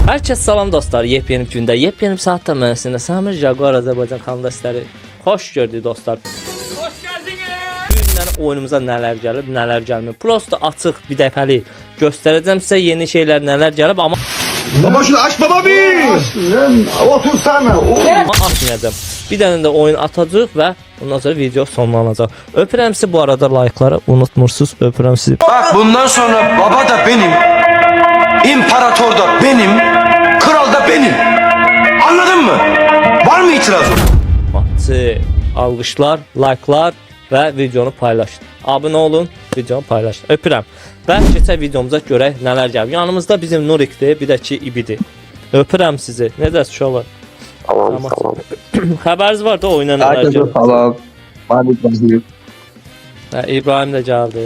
Herkes salam dostlar, yepyeni gündə, yepyeni saatdə mənəsində Samir Jaguar Azərbaycan kanalında sizləri xoş gördük dostlar. Xoş gəldiniz. Bu günlər oyunumuza nələr gəlib, nələr gəlmir. Prosta açıq bir dəfəli göstərəcəm sizə yeni şeylər nələr gəlib, amma Baba şunu aç baba bir. Otursana. Amma atmayacağım. Bir dənə də oyun atacağıq və ondan sonra video sonlanacaq. Öpürəm sizi, bu arada like'ları unutmursunuz. Öpürəm sizi. Bak bundan sonra baba da benim, imparator da benim, kral da benim. Anladın mı? Var mı itirazın? Matçı, alqışlar, like'lar və videonu paylaşın. Abunə olun, videonu paylaşın. Öpürəm. Və keçək videomuza görək nələr gəlib. Yanımızda bizim Nurikdir, bir də ki İbidir. Öpürəm sizi. Necəsiz uşaqlar? Tamam. Xəbəriniz var da oyuna nələr Herkese gəlib? salam. Ben İbrahim. İbrahim də gəldi.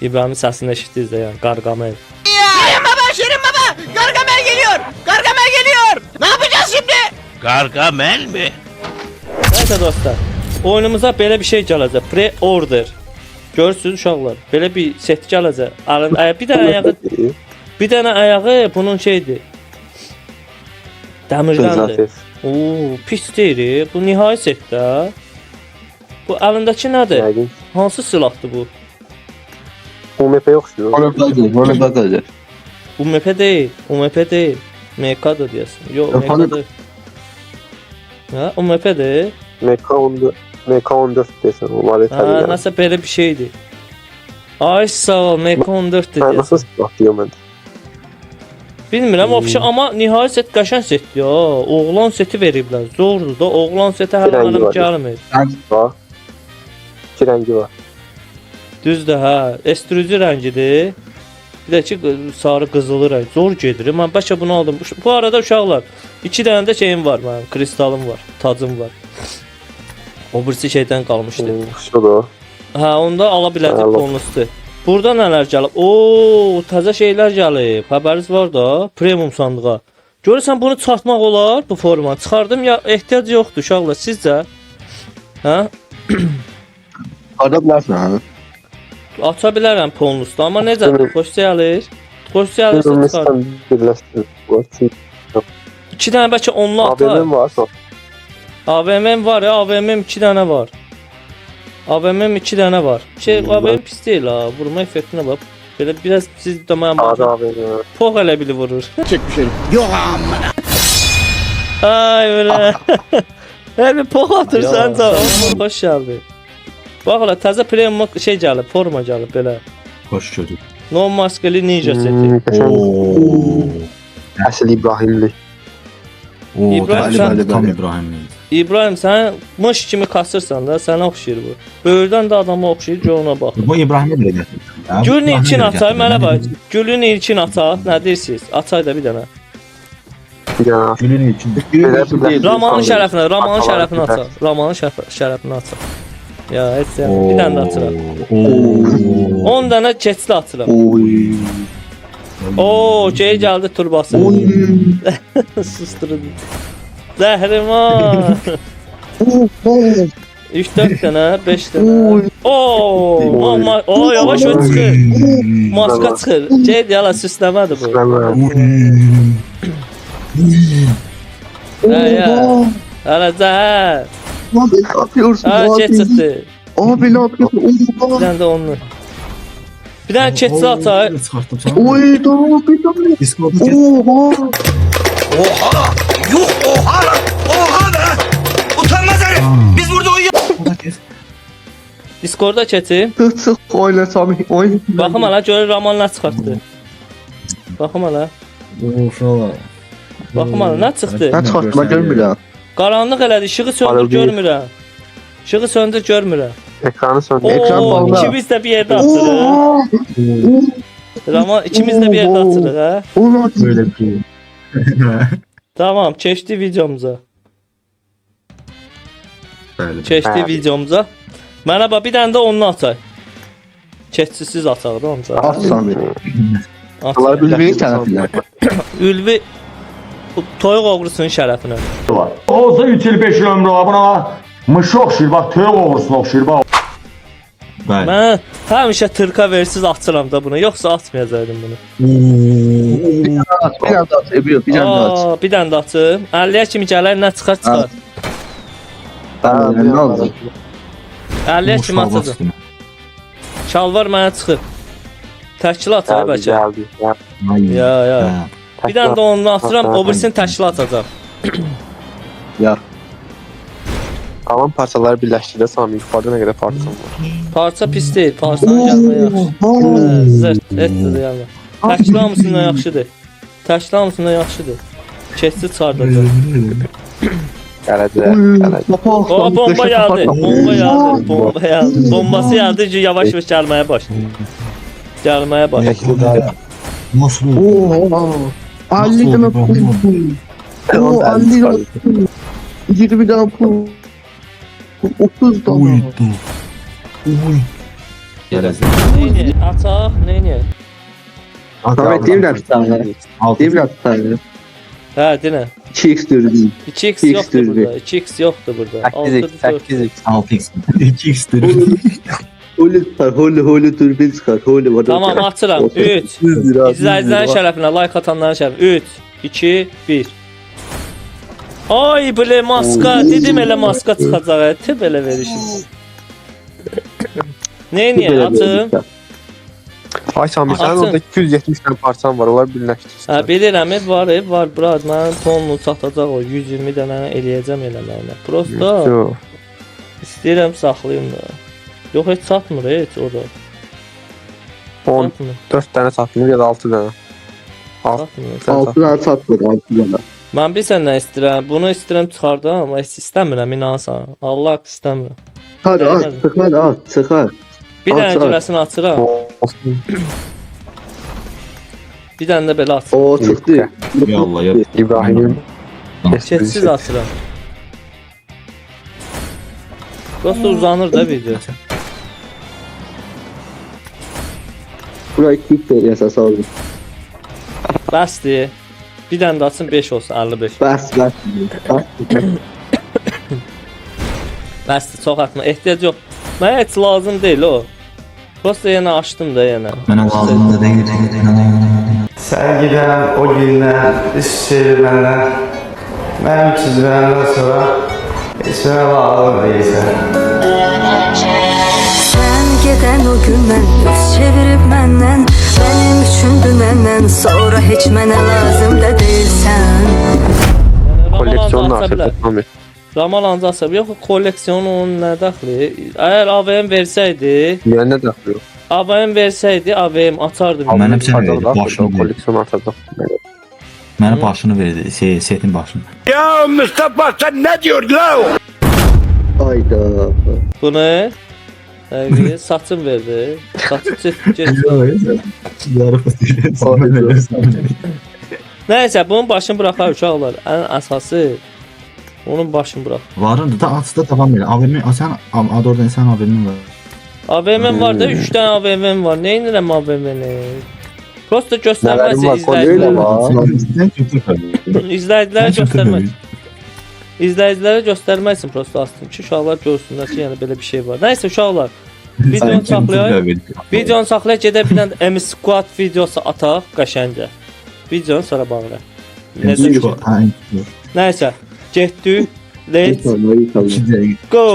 İbrahimin səsini eşitdiniz də, yəni Qarqamel. Şirin baba! Gargamel geliyor! Gargamel geliyor! Ne yapacağız şimdi? Gargamel mi? Nəysə dostlar, oyunumuza belə bir şey gələcək. Pre-order. Görürsünüz uşaqlar, belə bir set gələcək. Bir dənə ayağı bunun şeydir. Dəmirdəndir. Oo, pis deyir. Bu nihai setdə. Bu əlindəki nədir? Hansı silahdır bu? UMP yok şu. Böyle bakacağız. UMP deyil, UMP deyil. MK'dır deyəsən. Yox, Efendim? MK'dır. Ha, UMP'dir. MK14 desen o var Ha, ya. nəsə belə bir şeydir. Ay sağ ol, MK14'dir Ben nasıl deyəsən. silah diyorum ben. Bilmirəm, o amma nihai set qəşəng setdir ya. Oğlan seti veriblər. Zordur da, oğlan seti hələ Bir rəngi mənim var. gəlmir. Var. İki rengi var. Düzdür, hə. Estrücü rəngidir. Bir də ki, sarı qızılı rəng. Zor gedir. Mən bəlkə bunu aldım. Bu arada uşaqlar, 2 dənə də şeyim var mənim. Kristalım var, tacım var. O birisi şeydən qalmışdı. Şu da. Hə, onda ala biləcək Allah. bonustu. Burada nələr gəlib? Oo, təzə şeylər gəlib. Xəbəriniz var da, premium sandığa. Görürsən bunu çıxartmaq olar bu forma. Çıxardım ya, ehtiyac yoxdur uşaqlar. Sizcə? Hə? Adam nerede ha? Aça bilərəm bonustu, amma necədir? Xoş gəlir. Xoş gəlirsə çıxar. Birleştirdim. Birleştirdim. 2 dənə bəlkə onlu atar. ABM var. AVM var ya, AVM 2 dənə var. AVM 2 dənə var. AVM pis deyil ha, vurma effektinə bax. Belə biraz siz də mənə Abi ABM. pox elə bili vurur. Çekmiş herif. Ay belə. Hər bir pox atırsan da. Xoş gəldin. Bax elə təzə premium şey gəlib, forma gəlib belə. Hoş çocuk. No maskeli ninja seti. Asıl İbrahimli. İbrahim, sen- Tam İbrahim'li. İbrahim sən mış kimi kasırsan da sənə oxşayır bu. Böyürdən də adama oxşayır, gör ona bax. Bu İbrahim'e bile getirdim. ya. Gülün İbrahim'e ilkin bile atay, getirdim. mənə bax. Gülün ilkin atay, nə deyirsiniz? Atay da bir dənə. Ya. Gülün içinde. Ramanın şərəfinə, Ramanın şərəfinə ataq. Ramanın şərəfinə ataq. Ya, heç yəni, bir dənə də atıram. 10 dənə keçli atıram. Oo, şey gəldi turbası. Susturun. Zəhrimar. 3-4 dənə, 5 dənə. Oo, yavaş ol çıxır. Maska çıxır. Şey deyələ süsləmədir bu. Ya. Hələ zəhər. Abi ne yapıyorsun? Ha, keç çıxdı. Abi ne yapıyorsun? Bir dənə də onu. Bir dənə keçli atay. Çıkarttım sana. Oy tamam bir tane. Discord'u kes. Oha. Oha! Yuh oha lan! Oha be! Utanmaz herif! Biz burada Onu da kes. Discord'a keçim. Sık oyna Sami oyna. Baxım hələ görür Raman nə çıxartdı. Baxım hələ. Şuna bak. Baxım hələ nə çıxdı. Ne çıkartma görmüyor. Qaranlıq elədi, işığı söndür Paralel. görmürəm. İşığı söndür görmürəm. Ekranı söndü. Ekran Oo, bağlı. ikimiz də bir yerdə atırıq. Raman ikimiz də bir yerdə atırıq, hə? Ulan. Böyle bir şey. Tamam, keçdi videomuza. Böyle. Keçdi videomuza. Mənə bax bir dənə də onu atay. Keçsiz ataq da onca. At Sami. At. Allah bilmeyi tarafından. Ülvi bu toyuq oğrusunun şərəfinə. Olsa 3 il 5 il ömrü var buna. Mış oxşayır, bax töyük oğursun oxşayır, bax. Bəli. Mən həmişə tırka versiz atıram da bunu, yoxsa atmayacaqdım bunu. Oo. Bir anda at. Ebiyor bir anda at. Aa, bir dənə də açım. 50-yə kimi gələr, nə çıxar çıxar. Ne oldu? 50-yə kimi atacaq. Şalvar mənə çıxır. Təşkil atacaq bəlkə. Ya. Bir dənə də onu atıram, o birisini təşkil atacaq. Ya. Kalan parçaları birleştirdi Sami. Yukarıda ne kadar parçam var. Parça pis deyil, parçanın gəlmə yaxşı. Zırt, etdir yəni. Təşkil hamısından yaxşıdır. Təşkil hamısından yaxşıdır. Keçsi çıxardacaq. Geledi. O bomba geldi. Bomba geldi. Bomba geldi. Bombası geldi ki yavaş yavaş gelmeye başladı. Gelmeye başladı. Nasıl? Oo. 50 tane pul. Oo 50 tane pul. 20 tane pul. 30 tane. Neyini? Ataq, neyini? Samet devlet bir tane. Devlet bir tane. Hə, denə. 2x dürdüm. 2x yoxdur burada. 2x yoxdur burada. 8x. 2x. Holy çıkar. Holy dürbün çıkar. Holy var. Tamam, atıram. 3. İzləyicilərin şərəfinə, like atanların şərəfinə. 3, 2, 1. Ay, belə maska. Dedim elə maska çıxacaq. Tip elə verişim. Neyini? Atım. Ay Sami sen Atın. orada 270 tane parçam var. Onlar birleştirsin. Hə, bilirəm, var, brad. Mənim tonunu çatacaq o 120 dənə eləyəcəm eləməyinə. Prosta Yok. istəyirəm saxlayım da. Yox, heç çatmır heç o da. 14 Çatmır, tane satmıyor ya da 6 tane. çatmır. 6 tane satmadı. 6 tane. Mən bir səndən istəyirəm, bunu istəyirəm çıxardım, amma heç istəmirəm, inansan. Allah istəmirəm. Hadi at. Çıkar at. Çıkar. Bir dənə Aç. görəsini açıram, bir dənə də belə açıram. O çıktı. Yallah ya. İbrahim. Keçsiz açıram. Prosta uzanır da video. Burayı kick ver esas aldım. Bəsdir. Bir dənə də açın 5 olsun, 55. Bas. Bəsdir, çox atma, ehtiyac yox. Mənə heç lazım deyil o. Prosta yenə açdım da yenə. Bana lazım da değil. Sen giden o günler, iş çevirmenler, benim çizmenden sonra ismine bağlı değilse. Sen giden o günden, yüz çevirip menden, benim üçün dünenden sonra hiç mene lazım da değilsen. Koleksiyonun asa bilər. artık Sami. Ramal ancaq asa bilər. Yox, koleksiyonu onun nə dəxli? Əgər AVM versəydi, Niye ne takıyor? AVM versəydi, AVM açardım. Mənim sən Artacaq verdi, da, başını verdi. koleksiyon artacaq. Mənə başını verdi, setin başını. Ya Mustafa sen ne diyorsun la? Hayda. Bunu saçım verdi. Saçım getdi. Nəysə, bunun başını buraxar uşaqlar. Ən əsası onun başını burax. Varındı da açıda davam elə. AVM, sən Adordan sən AVM var. AVM var da 3 dənə AVM var. Nə edirəm AVM-ni? Prosta Nələrim göstərməsin var, izləyicilərə. var. İzləyicilərə göstərmək. İzləyicilərə göstərmək üçün prosta astım ki, uşaqlar görsünlər ki, yəni belə bir şey var. Nəysə uşaqlar, videonu saxlayaq. Videonu saxlayaq, gedək bir dənə M Squad videosu ataq qəşəngə. Videonu sonra bağlayaq. Necə ki? Nəysə, getdik. Let's go.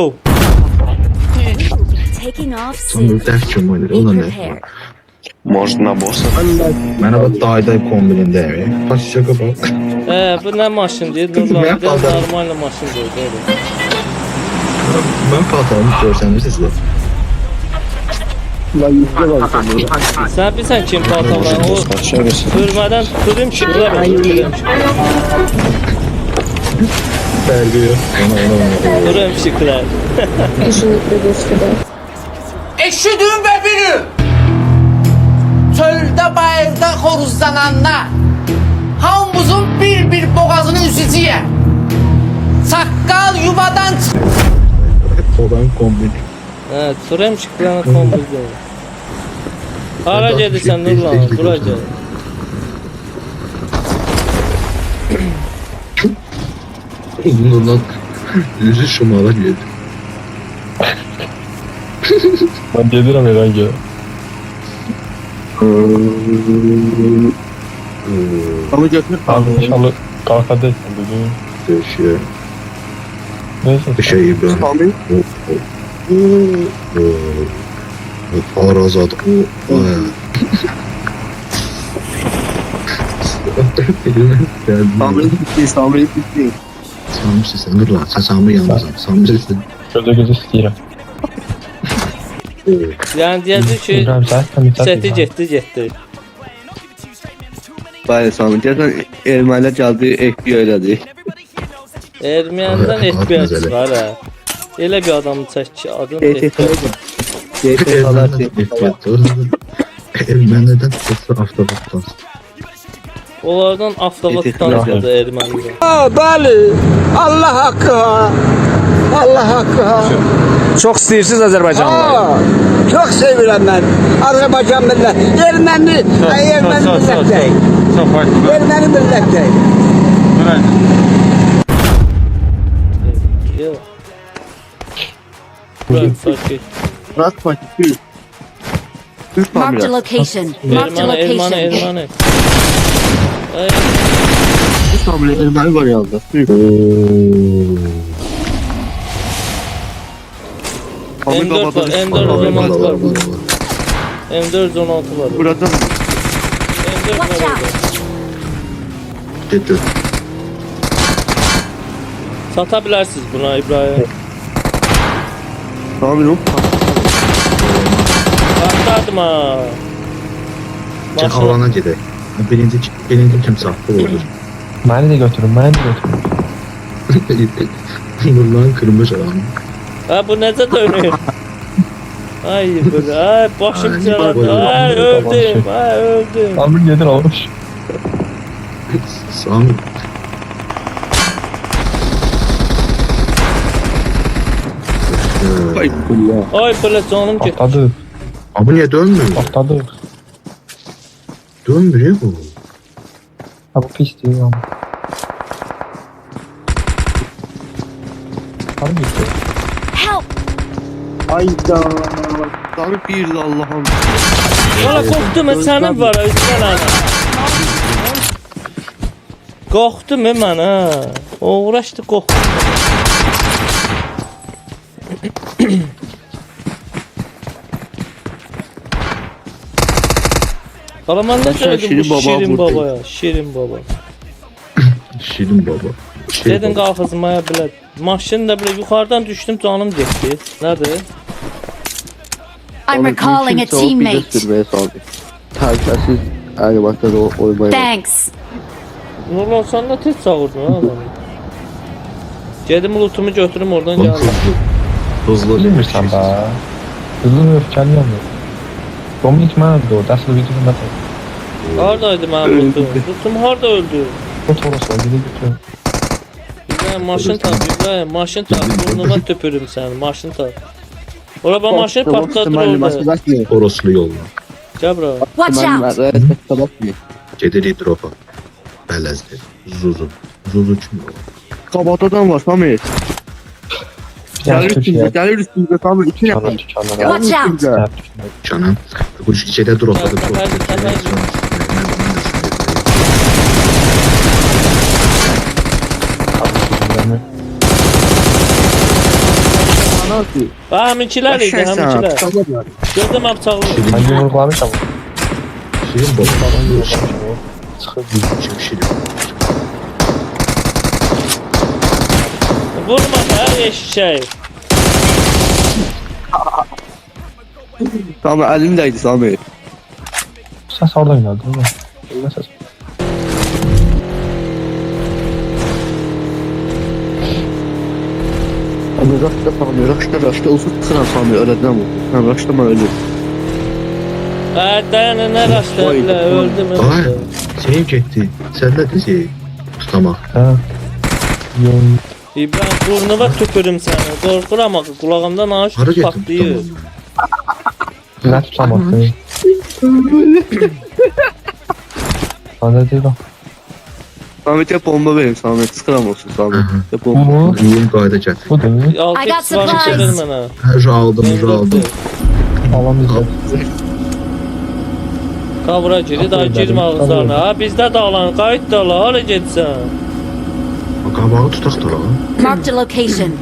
Taking off soon. Make your hair. Может на босса? Mənə bax dayday kombinində evi. Baş şaka bax. Bu nə maşındır? Nurlar, bir də normal maşındır. Böyle. Mən paltarımı görsənirsiniz də. Sən bilsən kim paltarlar? O hürmədən tuturum şıklar. Fərqi yox. Tuturum şıklar. Eşidin ve biri. Çölde bayırda horuzlananlar. Hamımızın bir boğazını üzücüye. Sakkal yuvadan çık. Olan kombin. Hə, tuturum şıklarını kombuzda. Hara gedirsən Nurlan? Bura gel. Bundan yüzü şumala geldi. Ben gelirəm herhangi. Sami götür. Abi inşallah kalkadı bugün. Döşe. Neyse. Bir şey İbrahim. Sami. Arazat. Sami gitti. Sami gitti. Sami sen dur lan. Sen Sami yalnızsın. Sami sen. Şöyle göz istəyirəm. Yəni deyəcək ki, İbrahim sen seti getdi. Bəli Sami. Deyəsən ermənilər gəldi, FBI elədi. Ermənidən Ay, ehtiyac mesele. var ha. Elə bir adamı çək ki, adın Ermənədən çıxsa avtomatdan. Onlardan avtomatdan çıxdı ermənilər. Bəli. Allah haqqı. Allah haqqı. Çok istəyirsiniz Azərbaycanlılar. Çok sevirəm mən. Azərbaycan millət. Erməni millət deyil. Erməni millət deyil. Yox. Bırak, fark et. Murat Fatih. Üç Marked a Sami. location. Marked a location. Erməni. Ay, Üç Sami erməni var yalnız. M4 var, M4 var. M4 16 var. Burada M4 Watch var. out. Getdi. Sata bilərsiniz buna İbrahim. Sami yok. Patladım ha. Gel alana gedək. Birinci kim saxlı olur. Məni də götürün, məni də götürün. Nurlan kırmış alanı. Ha bu necə dönür? Ay böyle, ay başım Ay, çaradı, baba, ay baba, öldüm, ay öldüm. Amir gedir almış. Sami. Ay Allah. Ay böyle canım gitti. Patladı, Abi niye dönmüyor? patladı. Dönmüyor ya bu. Ha bu pis değil ama. Abi gitti. Help. Ayda. Sami bir de Allah'ım. Valla korktum ben senin var özgür ana. Korktum ben ha. Uğraştı korktum. Kalaman ne Aşağı söyledin bu Şirin Baba Şirin buradayım. Baba ya? Şirin Baba. Şirin baba. Dedin kalkızmaya bile. Maşın da bile yukarıdan düştüm canım gitti. Nerede? I'm recalling a teammate. Sürmeye Sami. Tersiz animatör oymaya. Thanks. Nurlan sen de tez çağırdın ha adamı. Gedim lootumu götürüm oradan geldim. Hızlı Bilmirsən ba. Hızlı öfkəli yandı. Dominik mənə öldü o, dəsli videonu mən Haradaydı benim lootum? Lootum harada öldü? Toros var, gidip götürün. İbrahim maşın tak, İbrahim maşın tak. Burnuma tüpürüm seni, maşın tak. Ora ben maşını patladır orada. Oroslu yolla. Gel bura. Watch out. Gediri dropa. Bələzdir. Zuzu. Zuzu kim o? Kabatadan var Sami. Gelir Türkiye. üstümüze, gelir üstümüze Sami. İki Dükkanlar, yapar. dükkanlar. Gelir Watch out. üstümüze. Canım. Bu şeyde dropladı. Anası. Haminkiler idi, haminkiler. Kabatadan. Gözüm apçaqlı. Ben yumruklamışam. Şirin baba. Çıxır. Şirin. Vurma da eşşək. Sami elimdeydi Sami. Səs oradan gəldi. Ne səs? Ama raşta Sami, raşta olsun tıkıran Sami öğreden mi? Sen raşta mı ölür? Dayan nə rastla, Vay, öldüm. Ay. Şey getdi. Sən də şey tutamaq. Hə. Yox. İbrahim burnuma tüpürüm səni. Qorxuram axı qulağımdan ağaç Hara getdin? patlayır. Nə tutamadı? Hadi değil o. Sami tek bomba verin Sami, tıkıran olsun Sami. Tek bomba. Bu Yeni qayda gətir. bu değil. 6x var supplies. verir mənə. Hə, aldım. Alan bizde. Kavra giri daha girmə ağızlarına. Ha bizdə dalan, qayıt da la, hara getsən? Qabağı tutaq da. Marked a location.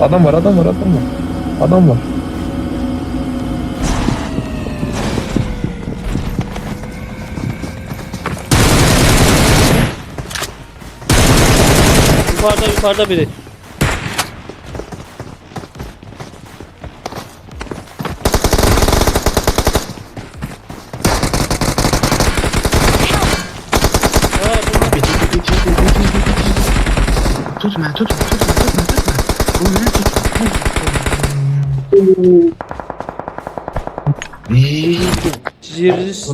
Adam var, adam var, adam var. Adam var. Yukarıda biri. Tutma. Bu ne tutma?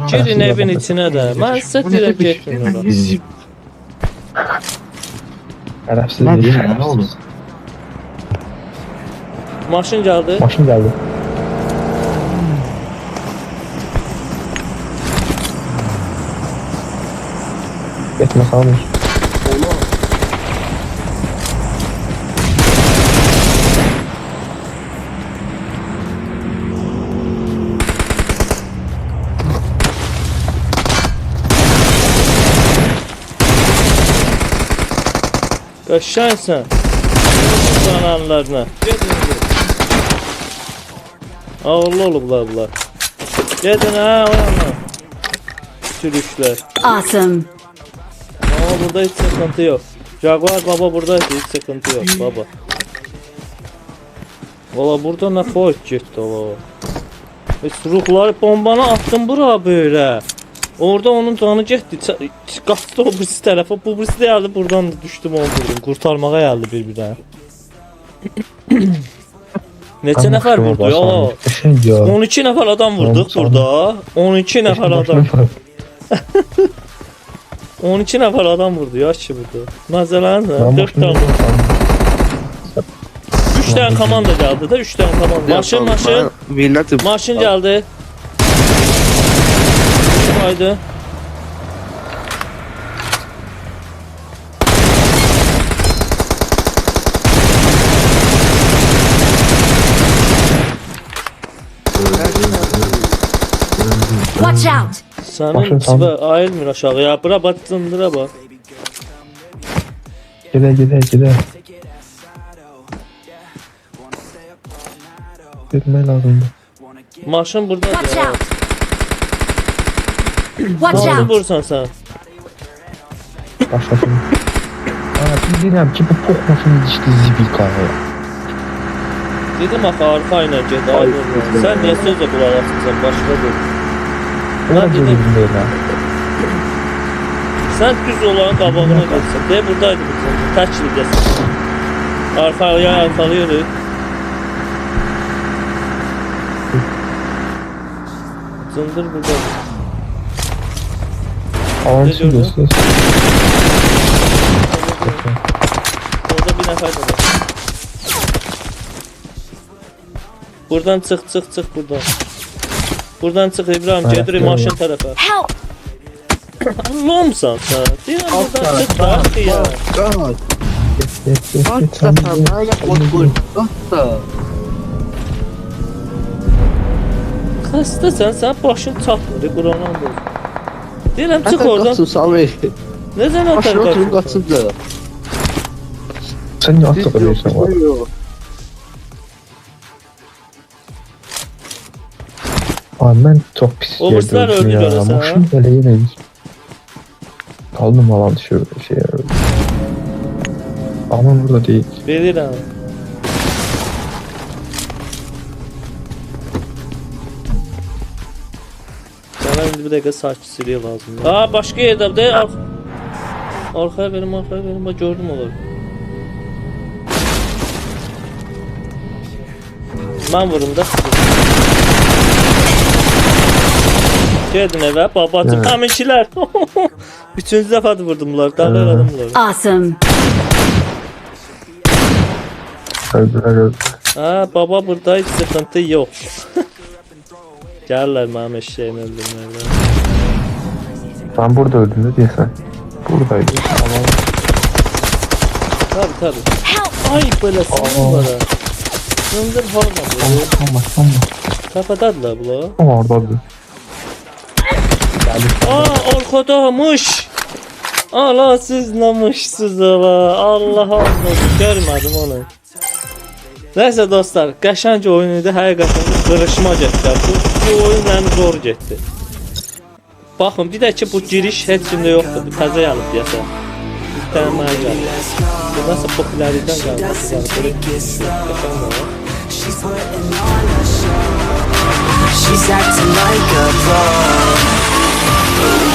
Girin evin içine də. Mən sizə deyirəm getmin ora. Şerefsiz Ne değil. diyor ne oldu? Maşın gəldi. Maşın geldi. Etme Sami. Qəşəngsən. Kanallarına. Gedin. Ağırlı olublar bunlar. Gedin ha o yana. Sürüşlər. Awesome. Ama burada hiç sıkıntı yok. Jaguar baba burada hiç sıkıntı yok baba. Valla burada ne fark gitti valla. Ruhları bombanı attım bura böyle. Orada onun canı getdi. Qaçdı o birisi tərəfə. Bu birisi də gəldi buradan düşdüm onu vurdum. Qurtarmağa gəldi bir-birdən. Neçə nəfər vurdu ya? 12 nəfər adam vurduq burada. 12 nəfər adam. 12 nəfər adam vurdu ya ki burada. Məzələn 4 tane. 3 tane komanda gəldi də 3 tane komanda. Maşın. Maşın gəldi. Haydi. Watch out. Sənin içbə ayılmır aşağıya. Bura bax cındıra bax. Gide. Gitmeye lazımdı. Maşın burada. Watch out. Watch Nasıl out. vursan sən? Başlasın. Aa, bilirəm ki bu kokmasın işte zibika ya. Dedim axı arxa ilə get ayrılma. Sən niyə sözə qulaq asırsan başqa bir. Ona dedim. dedim böyle. Sən düz olanın qabağına getsən. De buradaydı bu sən. Təkli gəsən. Arxalıyırıq. Cındır burada. Avansın gördün? göster. Orada bir nəfər də var. Buradan çıx buradan. Buradan çıx İbrahim, Evet, gedir evet. maşın tərəfə. Help. Allah'ımsan sən. Deyirəm buradan çıx da axı ya. Xəstəsən, sən başın çatmır, Qur'an olsun. Deyirəm çıx oradan. Necə nətər qaçın? Sen niye atla kalıyorsun var? Abi ben çok pis O burslar yerde öldüm öldü ya. görürsen, Maşın böyle yine kaldım alan dışı şey ya. Ama burada değil. Bilirəm. Sənə indi bir dəqiqə sakitçiliyə lazımdır. Aa, başqa yerdə de. Arxaya verim, bax gördüm onları. Mən vurum da. Gedin evə, babacım, həminkilər. Üçüncü dəfədir vurdum bunlar, dəllər adamlar. Awesome. Öldüler. Ha, baba burada hiç sıkıntı yok. Gelirler mənim eşeğimi öldürməklə. Ben burada öldüm ne diyorsun? Buradaydı. Ama Tabi. Ay böyle sınırlara. Sındır horma bu. Tamam. Kapadadılar bunlar. Ama oradadı. Aa arkadamış. Allah siz namışsız ala. Allah Allah. Görmedim onu. Neyse dostlar, qəşəng oyun idi. Həqiqətən qırışma getdi. Bu oyun mənim zor getdi. Baxın, bir də ki bu giriş heç kimdə yoxdur. Bu təzə gəlib deyəsən. Bir dənə mənə gəldi. Bu nasıl popülərlikdən gəldi? She's acting like a pro.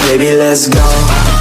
Baby, let's go.